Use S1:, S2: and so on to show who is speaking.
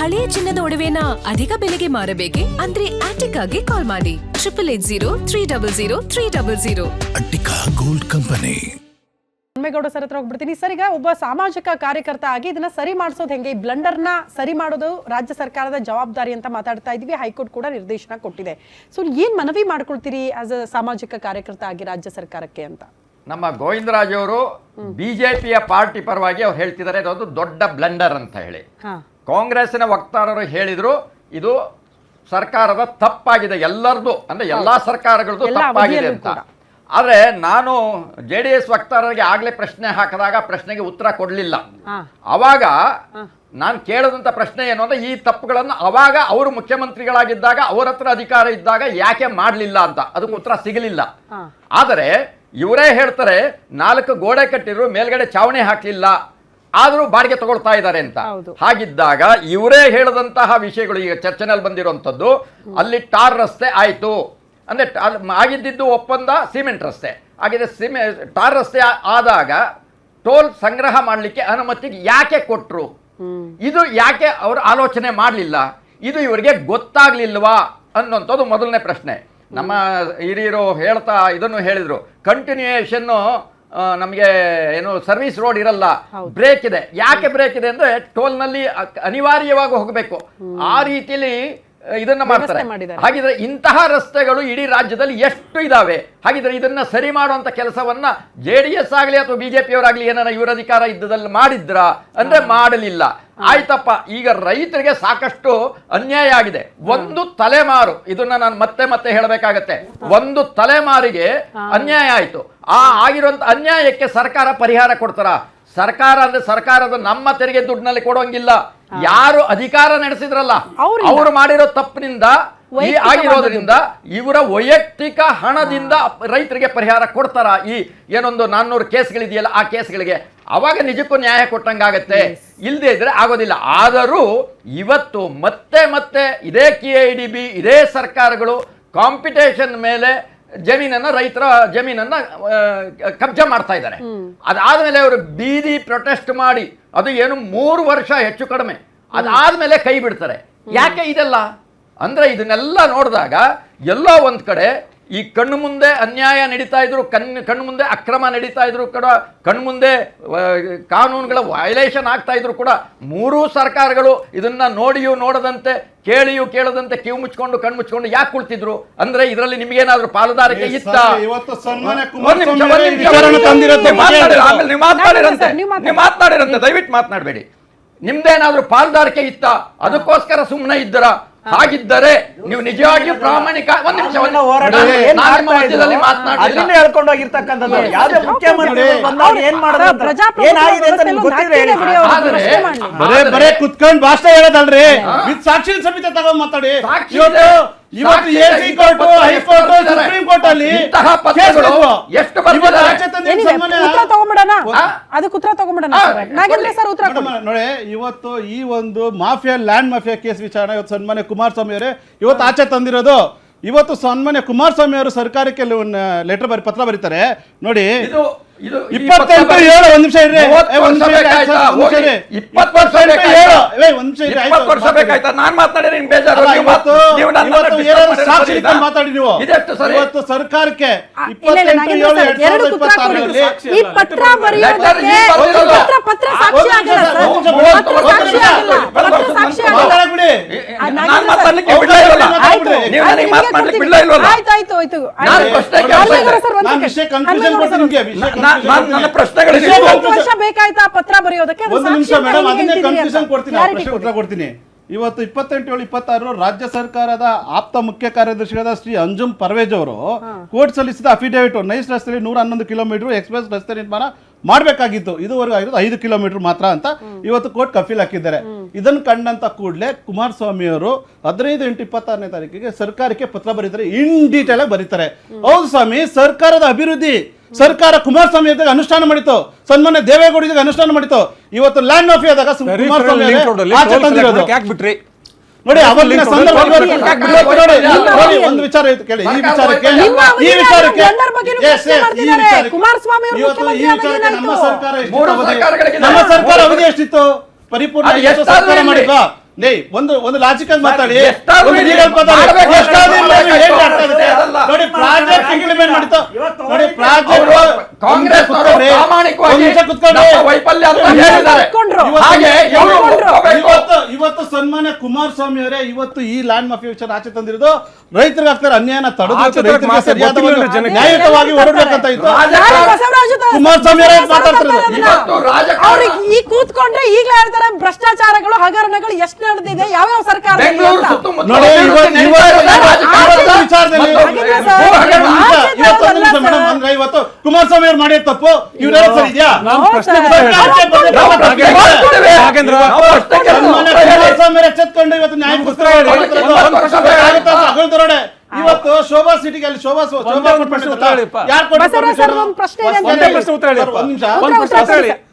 S1: ಹಳೆಯ ಚಿನ್ನದ ಒಡವೆನ ಅಧಿಕ ಬೆಲೆಗೆ ಮಾರಬೇಕೆ ಅಂದ್ರೆ ಆಟಿಕಾಗೆ ಕಾಲ್ ಮಾಡಿ 880300
S2: Attica gold company.
S3: Hanumegowda sir ಹತ್ರ ಹೋಗ್ಬಿಡ್ತೀನಿ. ಸರ್, ಈಗ ಒಬ್ಬ ಸಾಮಾಜಿಕ ಕಾರ್ಯಕರ್ತ ಆಗಿ ಇದನ್ನ ಸರಿ ಮಾಡಿಸೋದು ಹೆಂಗೆ? ಈ ಬ್ಲಂಡರ್ನ ಸರಿ ಮಾಡೋದು ರಾಜ್ಯ ಸರ್ಕಾರದ ಜವಾಬ್ದಾರಿ ಅಂತ ಮಾತಾಡ್ತಾ ಇದೀವಿ. ಹೈಕೋರ್ಟ್ ಕೂಡ ನಿರ್ದೇಶನ ಕೊಟ್ಟಿದೆ. ಸೊ ಏನ್ ಮನವಿ ಮಾಡ್ಕೊಳ್ತೀರಿ ಆಸ್ ಅ ಸಾಮಾಜಿಕ ಕಾರ್ಯಕರ್ತ ಆಗಿ ರಾಜ್ಯ ಸರ್ಕಾರಕ್ಕೆ ಅಂತ?
S4: ನಮ್ಮ ಗೋವಿಂದರಾಜ್ ಅವರು ಬಿಜೆಪಿಯ ಪಾರ್ಟಿ ಪರವಾಗಿ ಅವ್ರು ಹೇಳ್ತಿದ್ದಾರೆ ಇದೊಂದು ದೊಡ್ಡ ಬ್ಲಂಡರ್ ಅಂತ ಹೇಳಿ. ಕಾಂಗ್ರೆಸ್ಸಿನ ವಕ್ತಾರರು ಹೇಳಿದ್ರು ಇದು ಸರ್ಕಾರದ ತಪ್ಪಾಗಿದೆ, ಎಲ್ಲರದು ಅಂದ್ರೆ ಎಲ್ಲಾ ಸರ್ಕಾರಗಳದ್ದು ತಪ್ಪಾಗಿದೆ ಅಂತ. ಆದ್ರೆ ನಾನು JDS ವಕ್ತಾರರಿಗೆ ಆಗ್ಲೇ ಪ್ರಶ್ನೆ ಹಾಕಿದಾಗ ಪ್ರಶ್ನೆಗೆ ಉತ್ತರ ಕೊಡ್ಲಿಲ್ಲ. ಅವಾಗ ನಾನು ಕೇಳದಂತ ಪ್ರಶ್ನೆ ಏನು ಅಂದ್ರೆ ಈ ತಪ್ಪುಗಳನ್ನು ಅವಾಗ ಅವರು ಮುಖ್ಯಮಂತ್ರಿಗಳಾಗಿದ್ದಾಗ ಅವರ ಹತ್ರ ಅಧಿಕಾರ ಇದ್ದಾಗ ಯಾಕೆ ಮಾಡಲಿಲ್ಲ ಅಂತ. ಅದಕ್ಕೆ ಉತ್ತರ ಸಿಗಲಿಲ್ಲ. ಆದರೆ ಇವರೇ ಹೇಳ್ತಾರೆ 4 ಗೋಡೆ ಕಟ್ಟಿದ್ರು ಮೇಲ್ಗಡೆ ಚಾವಣಿ ಹಾಕ್ಲಿಲ್ಲ, ಆದ್ರೂ ಬಾಡಿಗೆ ತಗೊಳ್ತಾ ಇದ್ದಾರೆ ಅಂತ. ಹಾಗಿದ್ದಾಗ ಇವರೇ ಹೇಳದಂತಹ ವಿಷಯಗಳು ಈಗ ಚರ್ಚೆನಲ್ಲಿ ಬಂದಿರುವಂತದ್ದು, ಅಲ್ಲಿ ಟಾರ್ ರಸ್ತೆ ಆಯ್ತು ಅಂದ್ರೆ ಆಗಿದ್ದು ಒಪ್ಪಂದ ಸಿಮೆಂಟ್ ರಸ್ತೆ ಆಗಿದೆ. ಟಾರ್ ರಸ್ತೆ ಆದಾಗ ಟೋಲ್ ಸಂಗ್ರಹ ಮಾಡಲಿಕ್ಕೆ ಅನುಮತಿಗೆ ಯಾಕೆ ಕೊಟ್ರು? ಇದು ಯಾಕೆ ಅವರು ಆಲೋಚನೆ ಮಾಡಲಿಲ್ಲ? ಇದು ಇವರಿಗೆ ಗೊತ್ತಾಗ್ಲಿಲ್ವಾ ಅನ್ನೋಂಥದ್ದು ಮೊದಲನೇ ಪ್ರಶ್ನೆ. ನಮ್ಮ ಹಿರಿಯರು ಹೇಳ್ತಾ ಇದನ್ನು ಹೇಳಿದ್ರು, ಕಂಟಿನ್ಯೂಯೇಷನ್ ನಮಗೆ ಏನು ಸರ್ವಿಸ್ ರೋಡ್ ಇರಲ್ಲ, ಬ್ರೇಕ್ ಇದೆ. ಯಾಕೆ ಬ್ರೇಕ್ ಇದೆ ಅಂದ್ರೆ ಟೋಲ್ನಲ್ಲಿ ಅನಿವಾರ್ಯವಾಗಿ ಹೋಗಬೇಕು, ಆ ರೀತಿಯಲ್ಲಿ ಇದನ್ನ ಮಾಡ್ತಾರೆ. ಹಾಗಿದ್ರೆ ಇಂತಹ ರಸ್ತೆಗಳು ಇಡೀ ರಾಜ್ಯದಲ್ಲಿ ಎಷ್ಟು ಇದಾವೆ? ಹಾಗಿದ್ರೆ ಇದನ್ನ ಸರಿ ಮಾಡುವಂತ ಕೆಲಸವನ್ನ JDS ಆಗ್ಲಿ ಅಥವಾ ಬಿಜೆಪಿಯವರಾಗ್ಲಿ ಏನಾರ ಇವರ ಅಧಿಕಾರ ಇದ್ದದಲ್ಲಿ ಮಾಡಿದ್ರ ಅಂದ್ರೆ ಮಾಡಲಿಲ್ಲ. ಆಯ್ತಪ್ಪ, ಈಗ ರೈತರಿಗೆ ಸಾಕಷ್ಟು ಅನ್ಯಾಯ ಆಗಿದೆ. ಒಂದು ತಲೆಮಾರು, ಇದನ್ನ ನಾನು ಮತ್ತೆ ಹೇಳಬೇಕಾಗತ್ತೆ, ಒಂದು ತಲೆಮಾರಿಗೆ ಅನ್ಯಾಯ ಆಯ್ತು. ಆ ಆಗಿರುವಂತ ಅನ್ಯಾಯಕ್ಕೆ ಸರ್ಕಾರ ಪರಿಹಾರ ಕೊಡ್ತಾರ? ಸರ್ಕಾರ ಅಂದ್ರೆ ಸರ್ಕಾರದ ನಮ್ಮ ತೆರಿಗೆ ದುಡ್ಡಿನಲ್ಲಿ ಕೊಡೋಂಗಿಲ್ಲ. ಯಾರು ಅಧಿಕಾರ ನಡೆಸಿದ್ರಲ್ಲ ಅವರು ಮಾಡಿರೋ ತಪ್ಪಿನಿಂದ ಆಗಿರೋದ್ರಿಂದ ಇವರ ವೈಯಕ್ತಿಕ ಹಣದಿಂದ ರೈತರಿಗೆ ಪರಿಹಾರ ಕೊಡ್ತಾರ? ಈ ಏನೊಂದು 400 ಕೇಸ್ಗಳಿದೆಯಲ್ಲ ಆ ಕೇಸ್ಗಳಿಗೆ ಅವಾಗ ನಿಜಕ್ಕೂ ನ್ಯಾಯ ಕೊಟ್ಟಂಗಾಗತ್ತೆ. ಇಲ್ಲದೆ ಇದ್ರೆ ಆಗೋದಿಲ್ಲ. ಆದರೂ ಇವತ್ತು ಮತ್ತೆ ಇದೇ KIDB ಇದೇ ಸರ್ಕಾರಗಳು ಕಾಂಪಿಟೇಷನ್ ಮೇಲೆ ಜಮೀನನ್ನ ರೈತರ ಜಮೀನನ್ನ ಕಬ್ಜಾ ಮಾಡ್ತಾ ಇದ್ದಾರೆ. ಅದಾದ್ಮೇಲೆ ಅವರು ಬೀದಿ ಪ್ರೊಟೆಸ್ಟ್ ಮಾಡಿ ಅದು ಏನು 3 ವರ್ಷ ಹೆಚ್ಚು ಕಡಿಮೆ ಅದಾದ್ಮೇಲೆ ಕೈ ಬಿಡ್ತಾರೆ. ಯಾಕೆ ಇದೆಲ್ಲ ಅಂದ್ರೆ ಇದನ್ನೆಲ್ಲ ನೋಡಿದಾಗ ಎಲ್ಲ ಒಂದ್ ಕಡೆ ಈ ಕಣ್ಣು ಮುಂದೆ ಅನ್ಯಾಯ ನಡೀತಾ ಇದ್ರು, ಕಣ್ಣು ಮುಂದೆ ಅಕ್ರಮ ನಡೀತಾ ಇದ್ರು ಕೂಡ, ಕಣ್ಣು ಮುಂದೆ ಕಾನೂನುಗಳ ವೈಲೇಷನ್ ಆಗ್ತಾ ಇದ್ರು ಕೂಡ 3 ಸರ್ಕಾರಗಳು ಇದನ್ನ ನೋಡಿಯೂ ನೋಡದಂತೆ ಕೇಳಿಯೂ ಕೇಳದಂತೆ ಕಿವು ಮುಚ್ಕೊಂಡು ಕಣ್ಣು ಮುಚ್ಕೊಂಡು ಯಾಕೆ ಕುಳಿತಿದ್ರು? ಅಂದ್ರೆ ಇದರಲ್ಲಿ ನಿಮ್ಗೇನಾದ್ರೂ ಪಾಲುದಾರಿಕೆ ಇತ್ತ? ನೀವು ಮಾತನಾಡಿರಂತೆ ದಯವಿಟ್ಟು ಮಾತನಾಡಬೇಡಿ. ನಿಮ್ದೇನಾದ್ರೂ ಪಾಲುದಾರಿಕೆ ಇತ್ತ? ಅದಕ್ಕೋಸ್ಕರ ಸುಮ್ಮನೆ ಇದ್ದರ? ಹಾಗಿದ್ದರೆ ನೀವು ನಿಜವಾಗಿಯೂ ಪ್ರಾಮಾಣಿಕ
S5: ಹೇಳ್ಕೊಂಡೋಗಿರ್ತಕ್ಕಂಥದ್ದು ಯಾವುದೇ ಮುಖ್ಯಮಂತ್ರಿ ಬಂದವರು ಏನ್ ಮಾಡೋದು ಏನಾಗಿದೆ ಅಂತ ನಿಮ್ಗೆ ಗೊತ್ತಿದೆ.
S6: ಬರೇ ಕುತ್ಕೊಂಡು ಭಾಷಣ ಹೇಳೋದಲ್ರಿ, ಸಾಕ್ಷಿ ಸಮೇತ ತಗೊಂಡ್ ಮಾತಾಡಿ. ಇವತ್ತು AC court, high court, supreme court ಅಲ್ಲಿ
S3: ಎಷ್ಟು
S6: ನೋಡಿ, ಇವತ್ತು ಈ ಒಂದು ಮಾಫಿಯಾ ಲ್ಯಾಂಡ್ ಮಾಫಿಯಾ ಕೇಸ್ ವಿಚಾರಣೆ ಇವತ್ತು ಸನ್ಮಾನ್ಯ ಕುಮಾರಸ್ವಾಮಿ ಅವರೇ ಇವತ್ತು ಆಚೆ ತಂದಿರೋದು. ಇವತ್ತು ಸನ್ಮಾನ್ಯ ಕುಮಾರಸ್ವಾಮಿ ಅವರು ಸರ್ಕಾರಕ್ಕೆ ಪತ್ರ ಬರೀತಾರೆ ನೋಡಿ. 28/7 ಒಂದ್ ನಿಮಿಷ ಇರ್ರಿ, ಸಾಕ್ಷಿ ಮಾತಾಡಿ ನೀವು. ಇವತ್ತು ಸರ್ಕಾರಕ್ಕೆ
S3: 28 ವರ್ಷ ಬೇಕಾಯ್ತಾ ಪತ್ರ ಬರೆಯೋದಕ್ಕೆ?
S6: ಒಂದು ನಿಮಿಷ ಮೇಡಮ್, ಅದನ್ನೇ ಕನ್ಫ್ಯೂಷನ್ ಕೊಡ್ತೀನಿ, ಉತ್ತರ ಕೊಡ್ತೀನಿ. ಇವತ್ತು 28/7/26 ರಾಜ್ಯ ಸರ್ಕಾರದ ಆಪ್ತ ಮುಖ್ಯ ಕಾರ್ಯದರ್ಶಿಯಾದ ಶ್ರೀ ಅಂಜುಮ್ ಪರ್ವೇಜ್ ಅವರು ಕೋರ್ಟ್ ಸಲ್ಲಿಸಿದ ಅಫಿಡೇವಿಟ್ ನೈಸ್ ರಸ್ತೆಯಲ್ಲಿ 111 ಕಿಲೋಮೀಟರ್ ಎಕ್ಸ್ಪ್ರೆಸ್ ರಸ್ತೆ ನಿರ್ಮಾಣ ಮಾಡಬೇಕಾಗಿತ್ತು, ಇದುವರೆಗೂ ಆಗಿರೋದು 5 ಕಿಲೋಮೀಟರ್ ಮಾತ್ರ ಅಂತ ಇವತ್ತು ಕೋರ್ಟ್ ಕಫೀಲ್ ಹಾಕಿದ್ದಾರೆ. ಇದನ್ನು ಕಂಡಂತ ಕೂಡಲೇ ಕುಮಾರಸ್ವಾಮಿ ಅವರು 15/8/26 ಸರ್ಕಾರಕ್ಕೆ ಪತ್ರ ಬರೀತಾರೆ, ಇನ್ ಡೀಟೇಲ್ ಆಗಿ ಬರೀತಾರೆ. ಹೌದು ಸ್ವಾಮಿ, ಸರ್ಕಾರದ ಅಭಿವೃದ್ಧಿ ಸರ್ಕಾರ ಕುಮಾರಸ್ವಾಮಿ ಇದ್ದಾಗ ಅನುಷ್ಠಾನ ಮಾಡಿತು, ಸನ್ಮಾನ್ಯ ದೇವೇಗೌಡ ಇದ್ದಾಗ ಅನುಷ್ಠಾನ ಮಾಡಿತು. ಇವತ್ತು ಲ್ಯಾಂಡ್ ಮಾಫಿಯಾದಾಗ ಕುಮಾರಸ್ವಾಮಿ ಆಚೆ ತಂದಿರೋದು ನೋಡಿ. ಅವತ್ತಿನ ಸಂದರ್ಭದಲ್ಲಿ ಒಂದು ವಿಚಾರ ಇತ್ತು ಕೇಳಿ, ಈ ವಿಚಾರಕ್ಕೆ ನಮ್ಮ ಸರ್ಕಾರ ಅವಧಿ ಎಷ್ಟಿತ್ತು? ಪರಿಪೂರ್ಣ ಮಾಡಿದ್ವಾ? ಒಂದು ಲಾಜಿಕಲ್ ಮಾತಾಡಿ,
S4: ಎಷ್ಟಾದ್ರೂ
S6: ಒಂದು
S4: ಇಲ್ಲಿ
S6: legal ಮಾತಾಡಿ.
S4: ಮಾಡ್ಬೇಕು,
S6: ಎಷ್ಟಾದ್ರೂ ಇಲ್ಲಿ
S4: ಮಾಡ್ಬೇಕು.
S6: ಏನ್ ಮಾಡ್ತಾ ಇದೆ?
S4: ಅಲ್ಲ.
S6: ನೋಡಿ ಪ್ರಾಜೆಕ್ಟ್ ಇಂಪ್ಲಿಮೆಂಟ್ ಮಾಡಿತ್ತು. ನೋಡಿ
S4: ಅವರು ಕಾಂಗ್ರೆಸ್ನವರು ಪ್ರಾಮಾಣಿಕವಾಗಿ ನಮ್ಮ ವೈಫಲ್ಯ ಅಂತ ಹೇಳಿದ್ದಾರೆ.
S3: ಕುತ್ಕೊಂಡ್ರು.
S4: ಹಾಗೆ ಇವರು
S6: ಇವತ್ತು ಸನ್ಮಾನ್ಯ ಕುಮಾರಸ್ವಾಮಿ ಅವರೇ ಇವತ್ತು ಈ ಲ್ಯಾಂಡ್ ಮಾಫಿಯಾ ವಿಚಾರ ಆಚೆ ತಂದಿರೋದು ರೈತರಿಗೆ ಆಗ್ತಾರೆ ಅನ್ಯಾಯನ ತಡೆದು
S7: ಆಚೆ ತರಕ್ಕೆ
S6: ರೈತರಿಗೆ
S7: ಮಾತ್ರ
S6: ಸರಿಯಾದ
S7: ಗೊತ್ತಿಲ್ಲ
S6: ಒಂದು
S7: ಜನಕ್ಕೆ.
S6: ನ್ಯಾಯಯುತವಾಗಿ ಹೊರಡ್ಬೇಕಂತ ಇತ್ತು. ಕುಮಾರಸ್ವಾಮಿ ಅವರೇ ಮಾತಾಡ್ತಿರೋದು.
S4: ಇವತ್ತು ರಾಜಕಾರಣ
S3: ಅವ್ರಿಗೆ ಈ ಕೂತ್ಕೊಂಡ್ರೆ ಈಗಲೇ ಹೇಳ್ತಾರೆ ಭ್ರಷ್ಟಾಚಾರಗಳು ಹಗರಣಗಳು ಎಷ್ಟು ನಡೆದಿದೆ ಯಾವ್ಯಾವ ಸರ್ಕಾರ
S4: ಬೆಂಗಳೂರು ಸುತ್ತಮುತ್ತ
S6: ನೋಡಿ ಇವತ್ತು ವಿಚಾರದಲ್ಲಿ
S3: ಹಾಗಿದ್ರೆ ಸರ್,
S6: ಇವತ್ತೊಂದು ನಿಮಿಷ ಮೇಡಮ್, ಅಂದ್ರೆ ಇವತ್ತು ಕುಮಾರಸ್ವಾಮಿ ಅವ್ರು ಮಾಡಿದ ತಪ್ಪು ಇವ್ರೆಲ್ಲ ಸರಿ ಇದೆಯಾ?
S7: ನಾನು ಪ್ರಶ್ನೆ
S3: ಹೌದು
S7: ಕೂಡ
S3: ಸರ್.
S7: ಹೇಳಿದೆ. ನಾಗೇಂದ್ರ,
S6: ಕುಮಾರಸ್ವಾಮಿ ಅವರೇ ಎಚ್ಚೆತ್ಕೊಂಡು ಇವತ್ತು ನ್ಯಾಯ ಅಗಲ್ದರೋಡೆ ಇವತ್ತು ಶೋಭಾ ಸಿಟಿಗೆ ಅಲ್ಲಿ ಶೋಭಾ
S7: ಪ್ರಶ್ನೆ ಉತ್ತರ ಹೇಳಿಪ್ಪ.
S6: ಯಾರು
S3: ಬಸವರಾಜ್ ಸರ್ ಒಂದು ಪ್ರಶ್ನೆ ಇದೆ ಅಂತ
S7: ಒಂದೇ
S3: ಹೇಳಿ.
S7: ಪ್ರಶ್ನೆ ಉತ್ತರ ಹೇಳಿಪ್ಪ.
S6: ಒಂದ್ ನಿಮಿಷ.
S7: ಒಂದು ಪ್ರಶ್ನೆ ಉತ್ತರ ಹೇಳಿ.